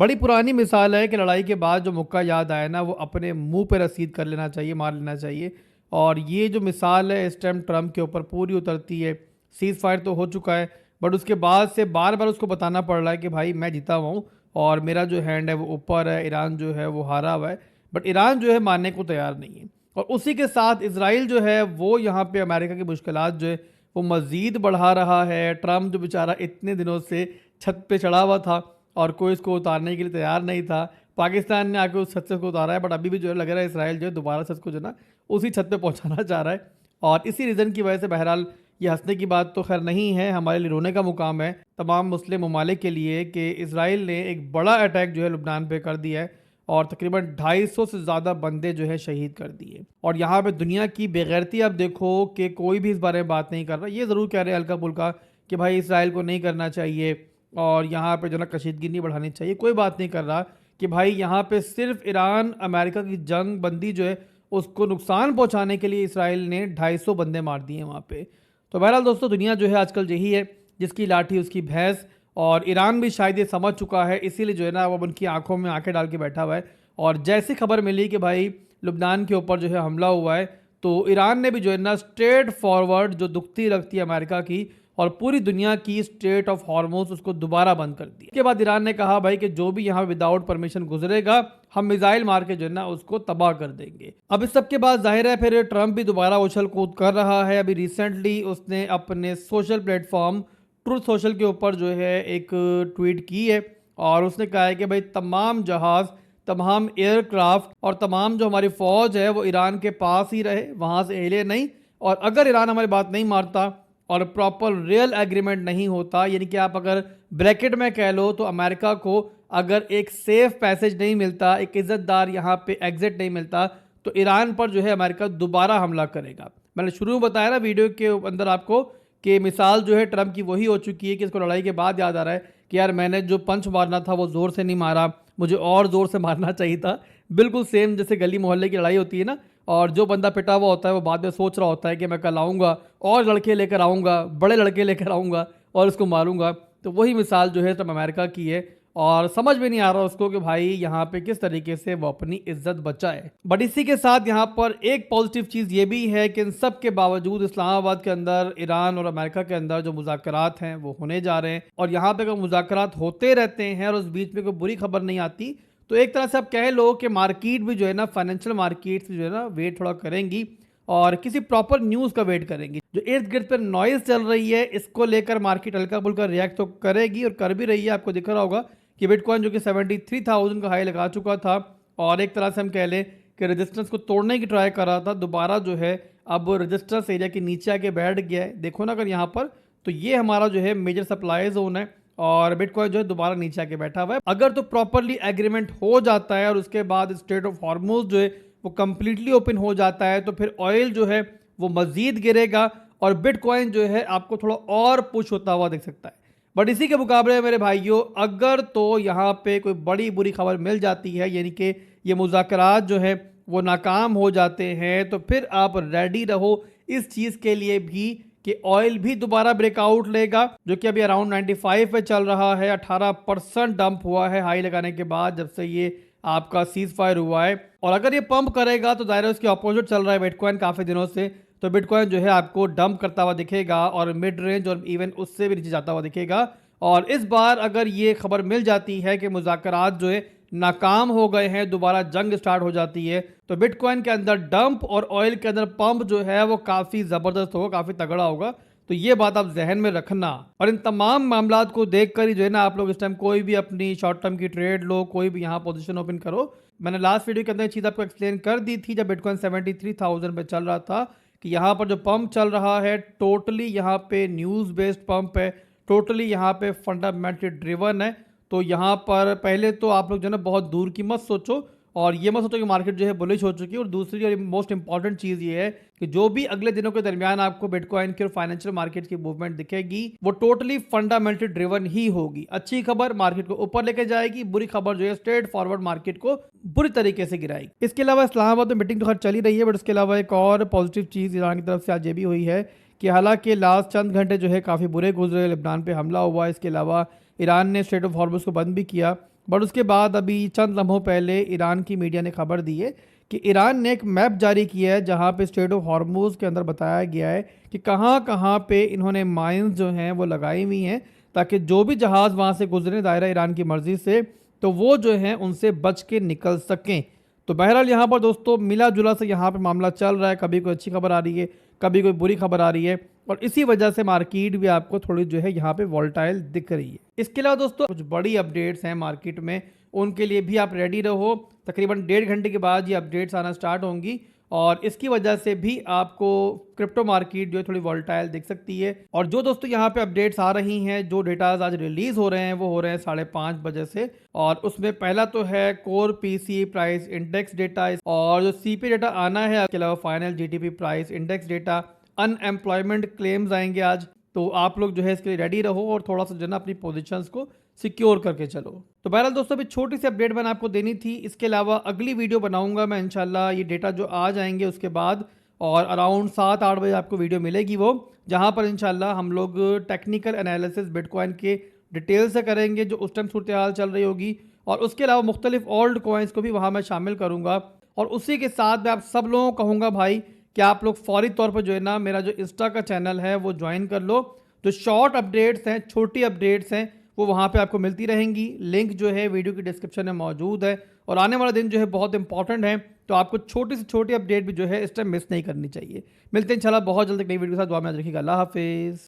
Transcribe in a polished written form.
बड़ी पुरानी मिसाल है कि लड़ाई के बाद जो मुक्का याद आया ना वो अपने मुंह पे रसीद कर लेना चाहिए, मार लेना चाहिए। और ये जो मिसाल है इस टाइम ट्रम्प के ऊपर पूरी उतरती है। सीज़ फायर तो हो चुका है, बट उसके बाद से बार बार उसको बताना पड़ रहा है कि भाई मैं जीता हुआ हूँ और मेरा जो हैंड है वो ऊपर है, ईरान जो है वो हारा हुआ है। बट ईरान जो है मानने को तैयार नहीं है। और उसी के साथ इसराइल जो है वो यहाँ पे अमेरिका की मुश्किलात जो है वो मज़ीद बढ़ा रहा है। ट्रम्प जो बेचारा इतने दिनों से छत पे चढ़ा हुआ था और कोई इसको उतारने के लिए तैयार नहीं था। पाकिस्तान ने आके उस छत से उसको उतारा है, बट अभी भी जो है लग रहा है इसराइल जो है दोबारा से उसको जो है ना उसी छत पे पहुंचाना चाह रहा है। और इसी रीज़न की वजह से बहरहाल ये हंसने की बात तो खैर नहीं है, हमारे लिए रोने का मुकाम है तमाम मुस्लिम ममालिक के लिए कि इसराइल ने एक बड़ा अटैक जो है लुबनान पे कर दिया है और तकरीबन 250 से ज़्यादा बंदे जो है शहीद कर दिए। और यहाँ पे दुनिया की बेगैरती आप देखो कि कोई भी इस बारे में बात नहीं कर रहा। ये ज़रूर कह रहे हैं हल्का फुल्का कि भाई इसराइल को नहीं करना चाहिए और यहाँ पे जो ना कशीदगी नहीं बढ़ानी चाहिए। कोई बात नहीं कर रहा कि भाई यहाँ पे सिर्फ ईरान अमेरिका की जंग बंदी जो है उसको नुकसान पहुँचाने के लिए इसराइल ने 250 बंदे मार दिए वहाँ पे। तो बहरहाल दोस्तों दुनिया जो है आजकल यही है, जिसकी लाठी उसकी भैंस। और ईरान भी शायद ये समझ चुका है, इसीलिए जो है ना वो उनकी आंखों में आंखें डाल के बैठा हुआ है। और जैसी खबर मिली कि भाई लुबनान के ऊपर जो है हमला हुआ है, तो ईरान ने भी जो है ना स्ट्रेट फॉरवर्ड जो दुखती लगती है अमेरिका की और पूरी दुनिया की स्टेट ऑफ हॉर्मोन्स उसको दोबारा बंद कर दिया। इसके बाद ईरान ने कहा भाई कि जो भी यहाँ विदाउट परमिशन गुजरेगा हम मिसाइल मार के जो है ना उसको तबाह कर देंगे। अब इस सब के बाद जाहिर है फिर ट्रंप भी दोबारा उछल कूद कर रहा है। अभी रिसेंटली उसने अपने सोशल प्लेटफॉर्म ट्रूथ सोशल के ऊपर जो है एक ट्वीट की है और उसने कहा है कि भाई तमाम जहाज़, तमाम एयरक्राफ्ट और तमाम जो हमारी फ़ौज है वो ईरान के पास ही रहे, वहाँ से हिले नहीं। और अगर ईरान हमारी बात नहीं मारता और प्रॉपर रियल एग्रीमेंट नहीं होता, यानी कि आप अगर ब्रैकेट में कह लो तो अमेरिका को अगर एक सेफ पैसेज नहीं मिलता, एक इज़्ज़तदार यहाँ पे एग्जिट नहीं मिलता, तो ईरान पर जो है अमेरिका दोबारा हमला करेगा। मैंने शुरू में बताया ना वीडियो के अंदर आपको कि मिसाल जो है ट्रम्प की वही हो चुकी है कि इसको लड़ाई के बाद याद आ रहा है कि यार मैंने जो पंच मारना था वो ज़ोर से नहीं मारा, मुझे और ज़ोर से मारना चाहिए था। बिल्कुल सेम जैसे गली मोहल्ले की लड़ाई होती है ना, और जो बंदा पिटा हुआ होता है वो बाद में सोच रहा होता है कि मैं कल आऊँगा और लड़के लेकर आऊँगा, बड़े लड़के लेकर आऊँगा और उसको मारूँगा। तो वही मिसाल जो है ट्रम्प अमेरिका की है और समझ में नहीं आ रहा उसको कि भाई यहाँ पे किस तरीके से वो अपनी इज्जत बचाए। बट इसी के साथ यहाँ पर एक पॉजिटिव चीज़ ये भी है कि इन सब के बावजूद इस्लामाबाद के अंदर ईरान और अमेरिका के अंदर जो मुज़ाकरात हैं वो होने जा रहे हैं और यहाँ पे अगर मुज़ाकरात होते रहते हैं और उस बीच में कोई बुरी खबर नहीं आती तो एक तरह से आप कह लो कि मार्केट भी जो है ना, फाइनेंशियल मार्केट जो है ना वेट थोड़ा करेंगी और किसी प्रॉपर न्यूज़ का वेट करेंगी। जो इर्द गिर्द पर नॉइज़ चल रही है इसको लेकर मार्केट हल्का फुल्का रिएक्ट तो करेगी और कर भी रही है। आपको दिख रहा होगा कि बिटकॉइन जो कि 73,000 का हाई लगा चुका था और एक तरह से हम कह लें कि रेजिस्टेंस को तोड़ने की ट्राई कर रहा था, दोबारा जो है अब रेजिस्टेंस एरिया के नीचे आके बैठ गया है। देखो ना अगर यहाँ पर, तो ये हमारा जो है मेजर सप्लाई जोन है और बिटकॉइन जो है दोबारा नीचे आके बैठा हुआ है। अगर तो प्रॉपरली एग्रीमेंट हो जाता है और उसके बाद स्ट्रेट ऑफ हॉर्मुज़ जो है वो कम्प्लीटली ओपन हो जाता है तो फिर ऑयल जो है वो मज़ीद गिरेगा और बिटकॉइन जो है आपको थोड़ा और पुश होता हुआ दिख सकता है। बट इसी के मुकाबले मेरे भाइयों, अगर तो यहाँ पे कोई बड़ी बुरी खबर मिल जाती है, यानी कि ये मुज़ाकरात जो है वो नाकाम हो जाते हैं, तो फिर आप रेडी रहो इस चीज़ के लिए भी कि ऑयल भी दोबारा ब्रेकआउट लेगा, जो कि अभी अराउंड 95 पे चल रहा है। 18% डंप हुआ है हाई लगाने के बाद जब से ये आपका सीज फायर हुआ है। और अगर ये पंप करेगा तो ज़ाहिर है उसके अपोजिट चल रहा है बिटकॉइन काफ़ी दिनों से, तो बिटकॉइन जो है आपको डंप करता हुआ दिखेगा और मिड रेंज और इवन उससे भी नीचे जाता हुआ दिखेगा। और इस बार अगर ये खबर मिल जाती है कि मुज़ाकरात जो है नाकाम हो गए हैं, दोबारा जंग स्टार्ट हो जाती है, तो बिटकॉइन के अंदर डंप और ऑयल के अंदर पंप जो है वो काफ़ी ज़बरदस्त होगा, काफ़ी तगड़ा होगा। तो ये बात आप जहन में रखना। और इन तमाम मामलात को देख कर ही जो है ना आप लोग इस टाइम कोई भी अपनी शॉर्ट टर्म की ट्रेड लो, कोई भी यहाँ पोजीशन ओपन करो। मैंने लास्ट वीडियो के अंदर चीज़ आपको एक्सप्लेन कर दी थी जब बिटकॉइन 73,000 पे चल रहा था कि यहाँ पर जो पंप चल रहा है टोटली यहाँ पे न्यूज़ बेस्ड पंप है, टोटली यहाँ पे फंडामेंटली ड्रिवन है। तो यहाँ पर पहले तो आप लोग जो है ना बहुत दूर की मत सोचो और ये मत सोचो कि मार्केट जो है बुलिश हो चुकी है। और दूसरी और मोस्ट इंपॉर्टेंट चीज़ ये है कि जो भी अगले दिनों के दरमियान आपको बिटकॉइन की और फाइनेंशियल मार्केट की मूवमेंट दिखेगी वो टोटली फंडामेंटली ड्रिवन ही होगी। अच्छी खबर मार्केट को ऊपर लेके जाएगी, बुरी खबर जो है स्ट्रेट फॉरवर्ड मार्केट को बुरी तरीके से गिराएगी। इसके अलावा इस्लामाबाद में मीटिंग तो खैर चली रही है, बट इसके अलावा एक और पॉजिटिव चीज़ ईरान की तरफ से आज ये भी हुई है कि हालांकि लास्ट चंद घंटे जो है काफ़ी बुरे गुजरे, लेबनान पे हमला हुआ, इसके अलावा ईरान ने स्ट्रेट ऑफ हॉर्मुज़ को बंद भी किया बट उसके बाद अभी चंद लम्हों पहले ईरान की मीडिया ने खबर दी है कि ईरान ने एक मैप जारी किया है जहां पे स्ट्रेट ऑफ हॉर्मुज़ के अंदर बताया गया है कि कहां कहां पे इन्होंने माइंस जो हैं वो लगाई हुई हैं, ताकि जो भी जहाज़ वहां से गुजरे दायरा ईरान की मर्ज़ी से, तो वो जो है उनसे बच के निकल सकें। तो बहरहाल यहाँ पर दोस्तों मिला जुला से यहाँ पे मामला चल रहा है, कभी कोई अच्छी खबर आ रही है, कभी कोई बुरी खबर आ रही है, और इसी वजह से मार्केट भी आपको थोड़ी जो है यहाँ पे वॉल्टाइल दिख रही है। इसके अलावा दोस्तों कुछ बड़ी अपडेट्स हैं मार्केट में, उनके लिए भी आप रेडी रहो। तकरीबन 1.5 घंटे के बाद ये अपडेट्स आना स्टार्ट होंगी, और इसकी वजह से भी आपको क्रिप्टो मार्केट जो है थोड़ी वॉल्टाइल दिख सकती है। और जो दोस्तों यहाँ पे अपडेट्स आ रही हैं, जो डेटाज आज रिलीज हो रहे हैं, वो हो रहे हैं 5:30 बजे से, और उसमें पहला तो है core PC price index data, और जो सीपी डेटा आना है, इसके अलावा final GDP price index data, unemployment claims आएंगे आज। तो आप लोग जो है इसके लिए रेडी रहो और थोड़ा सा जो है ना अपनी पोजीशंस को सिक्योर करके चलो। तो बहरहाल दोस्तों अभी छोटी सी अपडेट मैंने आपको देनी थी। इसके अलावा अगली वीडियो बनाऊंगा मैं इंशाल्लाह, ये डेटा जो आ जाएंगे उसके बाद, और अराउंड 7-8 बजे आपको वीडियो मिलेगी वो, जहां पर इंशाल्लाह हम लोग टेक्निकल एनालिसिस बिटकॉइन के डिटेल से करेंगे जो उस टाइम सूरत हाल चल रही होगी, और उसके अलावा मुख्तलिफ ओल्ड कॉइन्स को भी वहाँ मैं शामिल करूँगा। और उसी के साथ मैं आप सब लोगों को कहूँगा भाई कि आप लोग फौरी तौर पर जो है ना मेरा जो इंस्टा का चैनल है वो ज्वाइन कर लो। जो शॉर्ट अपडेट्स हैं, छोटी अपडेट्स हैं, वो वहाँ पे आपको मिलती रहेंगी। लिंक जो है वीडियो की डिस्क्रिप्शन में मौजूद है, और आने वाला दिन जो है बहुत इंपॉर्टेंट है, तो आपको छोटी से छोटी अपडेट भी जो है इस टाइम मिस नहीं करनी चाहिए। मिलते हैं इंशाल्लाह बहुत जल्द एक नई वीडियो के साथ। दुआ में याद रखिएगा। अल्लाह हाफिज़।